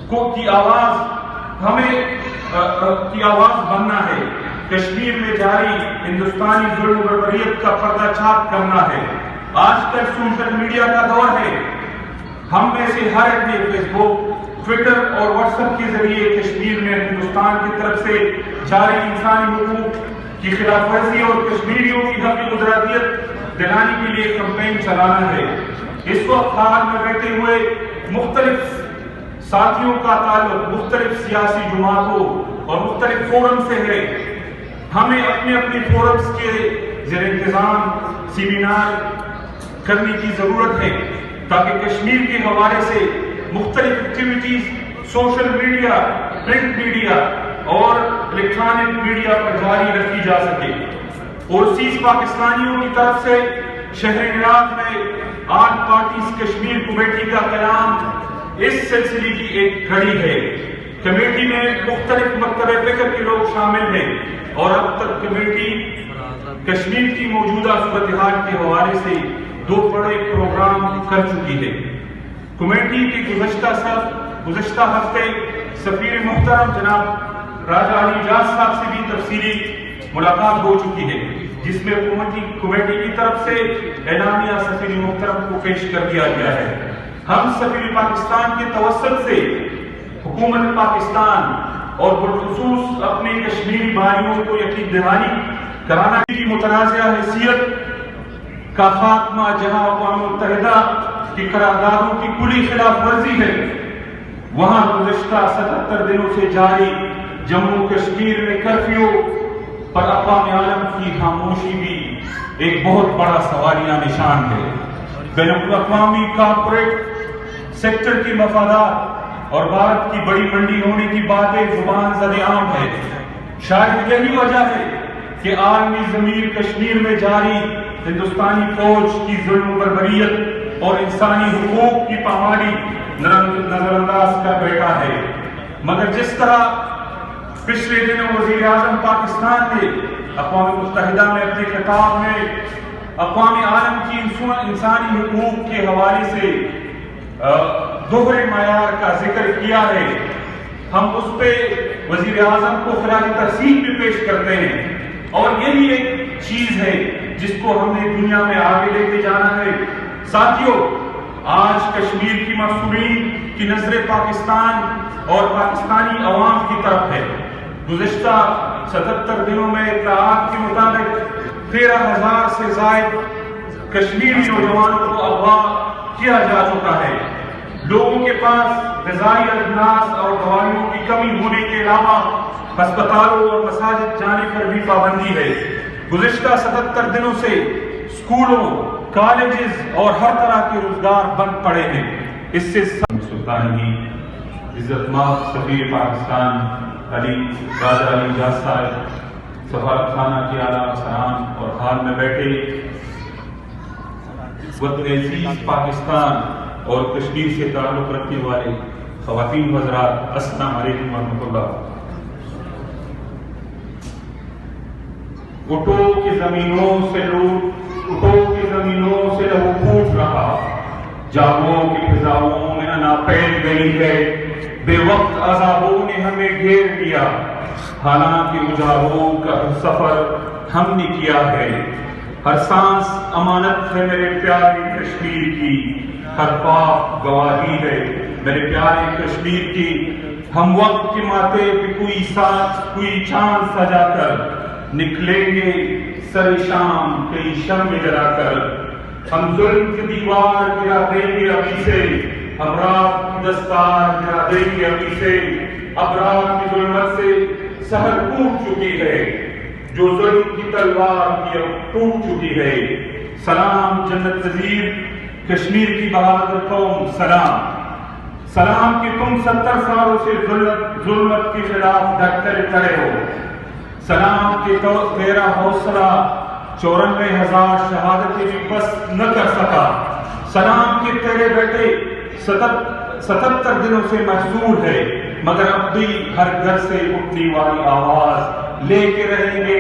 کی آواز بننا ہے، کشمیر میں جاری ہندوستانی ظلم و بربریت کا پردہ چاک کرنا ہے۔ آج کل سوشل میڈیا کا دور ہے، ہم میں سے ہر ایک نے فیس بک، ٹویٹر اور واٹس ایپ کے ذریعے کشمیر میں ہندوستان کی طرف سے جاری انسانی حقوق کی خلاف ورزی اور کشمیریوں کی حق گزراتیت دلانے کے لیے کمپین چلانا ہے۔ اس وقت حال میں بیٹھے ہوئے مختلف ساتھیوں کا تعلق مختلف سیاسی جماعتوں اور مختلف فورم سے ہے۔ ہمیں اپنے اپنے فورمز کے زیر انتظام سیمینار کرنے کی ضرورت ہے تاکہ کشمیر کے حوالے سے مختلف activities social media, print media اور الیکٹرانک میڈیا پر جاری رکھی جا سکے۔ اوورسیز پاکستانیوں کی طرف سے شہر عراق میں آل پارٹیز کشمیر کمیٹی کا قیام اس سلسلے کی ایک کڑی ہے۔ کمیٹی میں مختلف مکتب فکر کے لوگ شامل ہیں اور اب تک کمیٹی کشمیر کی موجودہ صورتحال کے حوالے سے 2 بڑے پروگرام کر چکی ہے۔ کمیٹی کے گزشتہ ہفتے سفیر محترم جناب راجہ علی اجاز صاحب سے بھی تفصیلی ملاقات ہو چکی ہے، جس میں کمیٹی کی طرف سے اعلامیہ سفیر محترم کو پیش کر دیا گیا ہے۔ ہم سفیر پاکستان کے توسط سے حکومت پاکستان اور بالخصوص اپنے کشمیری بھائیوں کو یقین دہانی کرانا کی متنازع حیثیت کا خاتمہ جہاں اقوام متحدہ کی قراردادوں کی کلی خلاف ورزی ہے، وہاں گزشتہ 77 دنوں سے جاری جموں کشمیر میں کرفیو پر اقوام عالم کی خاموشی بھی ایک بہت بڑا سوالیہ نشان ہے۔ بین الاقوامی کارپوریٹ سیکٹر کی مفادات اور بھارت کی بڑی منڈی ہونے کی باتیں زبان زد عام ہے۔ شاید یہی وجہ ہے کہ عالمی ضمیر کشمیر میں جاری ہندوستانی فوج کی ظلم و بربریت اور انسانی حقوق کی پامالی نظر انداز کر بیٹھا ہے۔ مگر جس طرح پچھلے دنوں وزیر اعظم پاکستان نے اقوام متحدہ میں اپنے خطاب میں اقوام عالم کی انسانی حقوق کے حوالے سے دوہرے معیار کا ذکر کیا ہے، ہم اس پہ وزیر اعظم کو خراج تحسین بھی پیش کرتے ہیں، اور یہی ایک چیز ہے جس کو ہم نے دنیا میں آگے لے کے جانا ہے۔ ساتھیوں، آج کشمیر کی معصومین کی نظر پاکستان اور پاکستانی عوام کی طرف ہے۔ گزشتہ 77 دنوں میں اطلاعات کے مطابق 13,000 سے زائد کشمیری نوجوانوں کو اغوا کیا جا چکا ہے۔ لوگوں کے پاس غذائی اجناس اور دوائیوں کی کمی ہونے کے علاوہ ہسپتالوں اور مساجد جانے پر بھی پابندی ہے۔ گزشتہ 77 دنوں سے اسکولوں، کالجز اور ہر طرح کے روزگار بند پڑے ہیں۔ اس سے سلطان کی عزت مآب سفیر پاکستان راجہ علی اجاز صاحب، سفارت خانہ کے اعلیٰ افسران اور حال میں بیٹھے وطن عزیز پاکستان اور کشمیر سے تعلق رکھنے والے خواتین حضرات، السلام علیکم ورحمۃ اللہ۔ اٹھو کہ زمینوں سے لہو پھوٹ رہا، جاگو کی فضاؤں میں انا پھیل گئی ہے، بے وقت عذابوں نے ہمیں گھیر لیا، حالانکہ اجالوں کا سفر ہم نے کیا ہے، ہر سانس امانت ہے میرے پیارے کشمیر کی، ہر پاک گواہی ہے میرے پیارے کشمیر کی، ہم وقت کے ماتھے پہ کوئی چاند سجا کر نکلیں گے سر شام کئی شمع جلا کر، ہم ظلم کی دیوار گرا دیں گے ابھی سے، ہم رات کی دستار گرا دیں گے ابھی سے، اب رات کی ظلمت سے سحر ٹوٹ چکی ہے، جو ظلم کی تلوار کی اب ٹوٹ چکی ہے۔ سلام جنت نظیر کشمیر کی بہادر قوم، سلام کہ تم 70 سالوں سے ظلمت کے خلاف ڈٹ کر کھڑے ہو، سلام کہ تیرا حوصلہ 94,000 شہادتیں بھی بس نہ کر سکا، سلام کہ تیرے بیٹے 77 دنوں سے محصور ہے، مگر اب بھی ہر گھر سے اٹھنے والی آواز لے کے رہیں گے۔